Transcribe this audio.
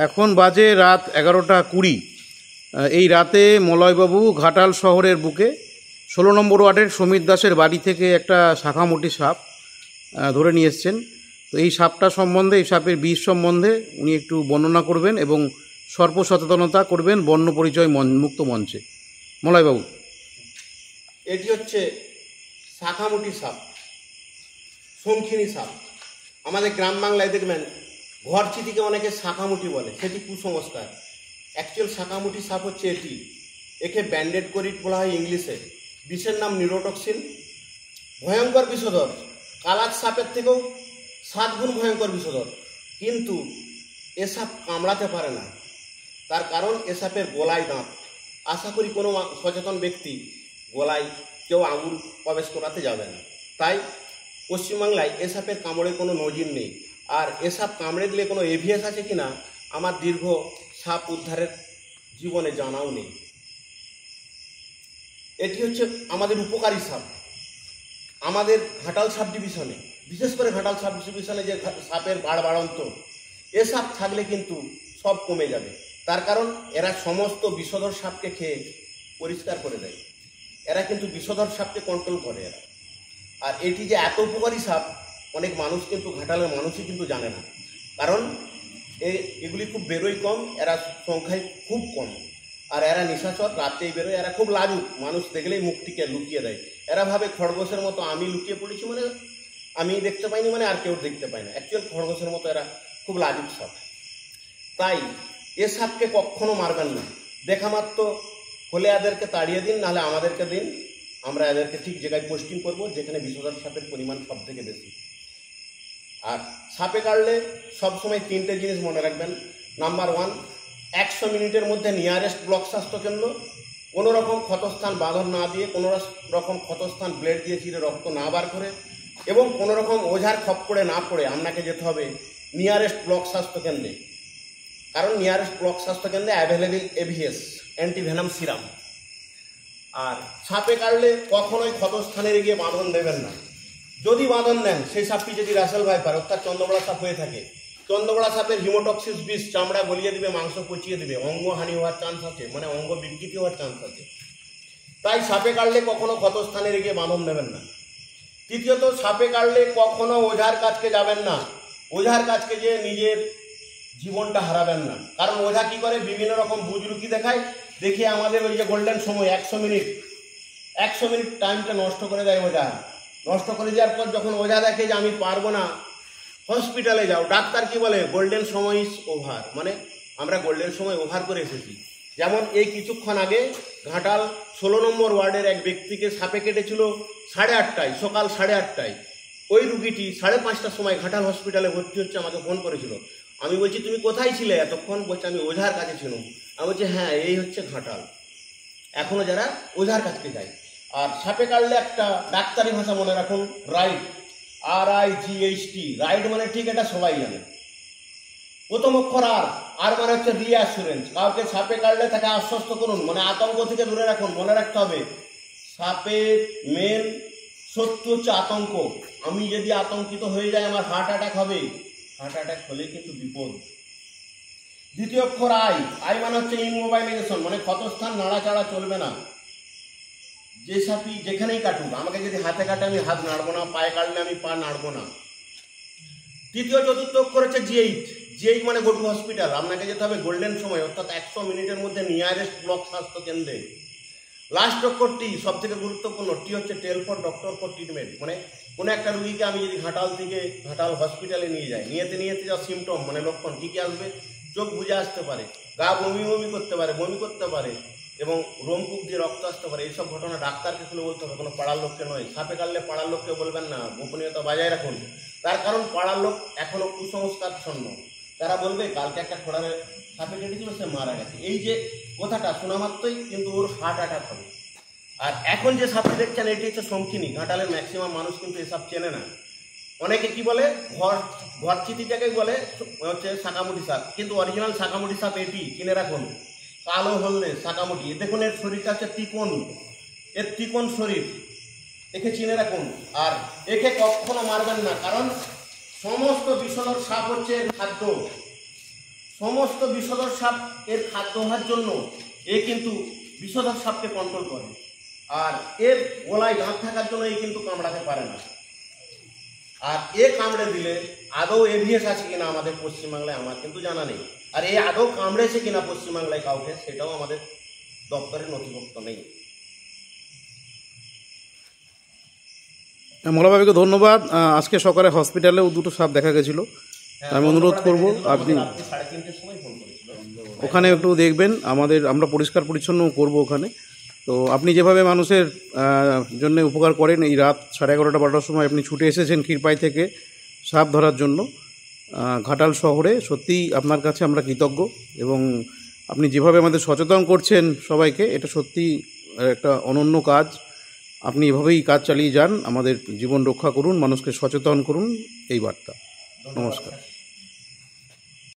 এখন বাজে রাত 11:20। এই রাতে মলয়বাবু ঘাটাল শহরের বুকে 16 নম্বর ওয়ার্ডের সমীর দাসের বাড়ি থেকে একটা শাখামুটি সাপ ধরে নিয়ে এসছেন। তো এই সাপটা সম্বন্ধে, এই সাপের বিষ সম্বন্ধে উনি একটু বর্ণনা করবেন এবং সর্প সচেতনতা করবেন বন্য পরিচয় মুক্ত মঞ্চে। মলয়বাবু। এটি হচ্ছে শাখামুটি সাপ, শঙ্খিনী সাপ। আমাদের গ্রাম বাংলায় দেখবেন ঘরচিতিকে অনেকে শাখামুটি বলে, সেটি কুসংস্কার। অ্যাকচুয়াল শাখামুটি সাপ হচ্ছে এটি। একে ব্যান্ডেড করিট বলা হয় ইংলিশে। বিষের নাম নিউরোটক্সিন। ভয়ঙ্কর বিষধর, কালাজ সাপের থেকেও 7 গুণ ভয়ঙ্কর বিষধর। কিন্তু এ সাপ কামড়াতে পারে না, তার কারণ এ সাপের গলায় দাঁত। আশা করি কোনো সচেতন ব্যক্তি গলায় কেউ আঙুল প্রবেশ করাতে যাবে না। তাই পশ্চিমবাংলায় এ সাপের কামড়ে কোনো নজির নেই। আর এ সাপ কামড়ে দিলে কোনো এভিএস আছে কিনা আমার দীর্ঘ সাপ উদ্ধারের জীবনে জানাও নেই। এটি হচ্ছে আমাদের উপকারী সাপ। আমাদের ঘাটাল সাব ডিভিশনে, বিশেষ করে ঘাটাল সাব ডিভিশনে যে সাপের বাড়ন্ত, এ সাপ থাকলে কিন্তু সব কমে যাবে। তার কারণ এরা সমস্ত বিষধর সাপকে খেয়ে পরিষ্কার করে দেয়। এরা কিন্তু বিষধর সাপকে কন্ট্রোল করে এরা। আর এটি যে এত উপকারী সাপ অনেক মানুষ কিন্তু, ঘাটালের মানুষই কিন্তু জানে না। কারণ এগুলি খুব বেরোয় কম, এরা সংখ্যায় খুব কম। আর এরা নিশাচর, রাতেই বেরোয়। এরা খুব লাজুক, মানুষ দেখলেই মুখটিকে লুকিয়ে দেয়। এরা ভাবে খরগোশের মতো আমি লুকিয়ে পড়েছি মানে আমি দেখতে পাইনি, মানে আর কেউ দেখতে পায় না। অ্যাকচুয়াল খরগোশের মতো এরা খুব লাজুক সাপ। তাই এ সাপকে কখনো মারবেন না। দেখা মাত্র হলে এদেরকে তাড়িয়ে দিন, নাহলে আমাদেরকে দিন। আমরা এদেরকে ঠিক জায়গায় পোস্টিং করব যেখানে বিষধর সাপের পরিমাণ সব থেকে বেশি। আর সাপে কাটলে সবসময় 3টে জিনিস মনে রাখবেন। নাম্বার 1, 100 মিনিটের মধ্যে নিয়ারেস্ট ব্লক স্বাস্থ্যকেন্দ্র। কোনো রকম ক্ষতস্থান বাঁধন না দিয়ে, কোনো রকম ক্ষতস্থান ব্লেড দিয়ে চিরে রক্ত না বার করে, এবং কোনো রকম ওঝার খপ্পরে না পড়ে আপনাকে যেতে হবে নিয়ারেস্ট ব্লক স্বাস্থ্যকেন্দ্রে। কারণ নিয়ারেস্ট ব্লক স্বাস্থ্যকেন্দ্রে অ্যাভেলেবেল এভিএস অ্যান্টিভেনাম সিরাম। আর সাপে কাটলে কখনোই ক্ষতস্থানে গিয়ে বাঁধন দেবেন না। যদি বাঁধন নেন, সেই সাপটি যদি রাসেল ভাইপার অর্থাৎ চন্দ্রবড়া সাপ হয়ে থাকে, চন্দ্রবড়া সাপের হিমোটক্সিস বিষ চামড়া গলিয়ে দিবে, মাংস পচিয়ে দিবে, অঙ্গহানি হওয়ার চান্স আছে, মানে অঙ্গ বিকৃতি হওয়ার চান্স আছে। তাই সাপে কাটলে কখনো ক্ষতস্থানে গিয়ে বাঁধন দেবেন না। তৃতীয়ত, সাপে কাটলে কখনো ওঝার কাছকে যাবেন না। ওঝার কাছকে যে নিজের জীবনটা হারাবেন না। কারণ ওঝা কি করে, বিভিন্ন রকম বুজরুকি দেখায়, দেখিয়ে আমাদের ওই যে গোল্ডেন সময় 100 মিনিট টাইমটা নষ্ট করে দেয় ওঝা। নষ্ট করে দেওয়ার পর যখন ওঝা দেখে যে আমি পারবো না, হসপিটালে যাও। ডাক্তার কি বলে, গোল্ডেন সময় ইজ ওভার, মানে আমরা গোল্ডেন সময় ওভার করে এসেছি। যেমন এই কিছুক্ষণ আগে ঘাটাল 16 নম্বর ওয়ার্ডের এক ব্যক্তিকে সাপে কেটেছিল 8:30টায়, সকাল 8:30টায়। ওই রুগীটি 5:30টার সময় ঘাটাল হসপিটালে ভর্তি হচ্ছে, আমাকে ফোন করেছিল। আমি বলছি তুমি কোথায় ছিলে এতক্ষণ? বলছে আমি ওঝার কাছে ছিলাম। আমি বলছি হ্যাঁ, এই হচ্ছে ঘাটাল, এখনো যারা ওঝার কাছকে যায়। আর সাপে কাটলে একটা ডাক্তারি ভাষা মনে রাখুন, রাইট, RIGHT। রাইট মানে ঠিক, এটা সবাই জানে। প্রথম অক্ষর আর মানে হচ্ছে রিঅ্যাসুরেন্স। কাউকে সাপে কাটলে তাকে আশ্বস্ত করুন, মানে আতঙ্ক থেকে দূরে রাখুন। মনে রাখতে হবে সাপের মেন শত্রু হচ্ছে আতঙ্ক। আমি যদি আতঙ্কিত হয়ে যাই, আমার হার্ট অ্যাটাক হবে। হার্ট অ্যাটাক হলে কিন্তু বিপদ। দ্বিতীয় অক্ষর আই মানে হচ্ছে ইমোবাইলাইজেশন, মানে ক্ষতস্থান নাড়াচাড়া চলবে না। যে সাপই যেখানেই কাটুক, আমাকে যদি হাতে কাটে আমি হাত নাড়বো না, পায়ে কাটলে আমি পা নাড়বো না। তৃতীয় চতুর্থ অক্ষর হচ্ছে জিএইচ মানে গো টু হসপিটাল। আপনাকে যেতে হবে গোল্ডেন সময় অর্থাৎ 100 মিনিটের মধ্যে নিয়ারেস্ট ব্লক স্বাস্থ্য কেন্দ্রে। লাস্ট অক্ষর টি, সব থেকে গুরুত্বপূর্ণ। টি হচ্ছে টেল ফর ডক্টর ফর ট্রিটমেন্ট, মানে কোনো একটা রুগীকে আমি যদি ঘাটাল থেকে ঘাটাল হসপিটালে নিয়ে যাই, নিয়েতে যা সিমটম মানে লক্ষণ কী কী আসবে, চোখ বুঝে আসতে পারে, গা বমি করতে পারে, এবং রোমকূপ দিয়ে রক্ত আসতে পারে। এইসব ঘটনা ডাক্তারকে খুলে বলতে হবে, কোনো পাড়ার লোককে নয়। সাপে কাটলে পাড়ার লোককে বলবেন না, গোপনীয়তা বজায় রাখুন। তার কারণ পাড়ার লোক এখনো কুসংস্কার ছন্ন। তারা বলবে কালকে একটা খোড়ারে সাপে কেটেছিল, সে মারা গেছে। এই যে কথাটা শোনা মাত্রই কিন্তু ওর হার্ট অ্যাটাক হবে। আর এখন যে সাপটি দেখছেন, এটি হচ্ছে শঙ্খিনী। ঘাটালের ম্যাক্সিমাম মানুষ কিন্তু এই সাপ চেনে না। অনেকে কি বলে, ঘরচিতি জায়গায় বলে হচ্ছে শাখামুটি সাপ, কিন্তু অরিজিনাল শাখামুটি সাপ এটি। কিনে রাখুন, কালো হলদে শাখামুটি। দেখুন এর শরীরটা হচ্ছে ত্রিকোণ, এর ত্রিকোণ শরীর, একে চিনে রাখুন। আর একে কখনো মারবেন না, কারণ সমস্ত বিষধর সাপ হচ্ছে এর খাদ্য। সমস্ত বিষধর সাপ এর খাদ্য হওয়ার জন্য এ কিন্তু বিষধর সাপকে কন্ট্রোল করে, আর এর গলায় দাঁত থাকার জন্য এ কিন্তু কামড়াতে পারে না। আর এ কামড়ে দিলে আদৌ এভিএস আছে কিনা আমাদের পশ্চিমবাংলায় আমার কিন্তু জানা নেই, আর এ আদৌ কামড়েছে কিনা পশ্চিমবাংলায় কাউকে সেটাও আমাদের দপ্তরে নথিভুক্ত নেই। মোলাবাবুকে ধন্যবাদ। আজকে সকালে হসপিটালেও দুটো সাপ দেখা গেছিলো। আমি অনুরোধ করব আপনি 3:30-এর সময় ফোন করেছিল। ওখানে একটু দেখবেন, আমরা পরিষ্কার পরিচ্ছন্ন করব ওখানে। তো আপনি যেভাবে মানুষের জন্য উপকার করেন, এই রাত 11:30-12টার সময় আপনি ছুটে এসেছেন ক্ষীরপাই থেকে সাপ ধরার জন্য ঘাটাল শহরে, সত্যিই আপনার কাছে আমরা কৃতজ্ঞ। এবং আপনি যেভাবে আমাদের সচেতন করছেন সবাইকে, এটা সত্যিই একটা অনন্য কাজ। আপনি এভাবেই কাজ চালিয়ে যান, আমাদের জীবন রক্ষা করুন, মানুষকে সচেতন করুন, এই বার্তা। নমস্কার।